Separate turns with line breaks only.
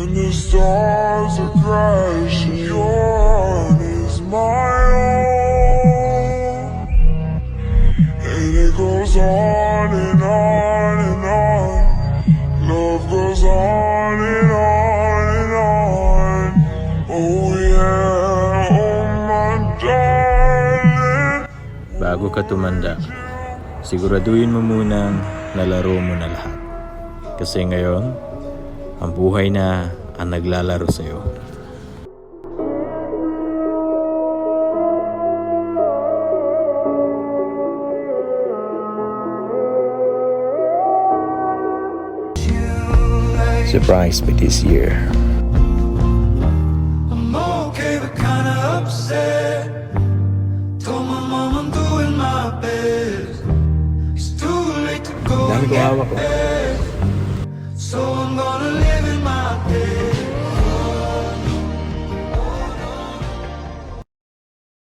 When the stars are crashing, your heart is my own. And it goes on and on and on. Love goes on and on and on. Oh yeah, oh my darling.
Bago ka tumanda, siguraduhin mo munang nalaro mo na lahat. Kasi ngayon, ang buhay na ang naglalaro sa'yo. Surprise me this year.
I'm okay but kinda upset. Told my mom I'm doing my best. It's too late to go
Dami ko
and get
hawak, oh.
back. So I'm gonna leave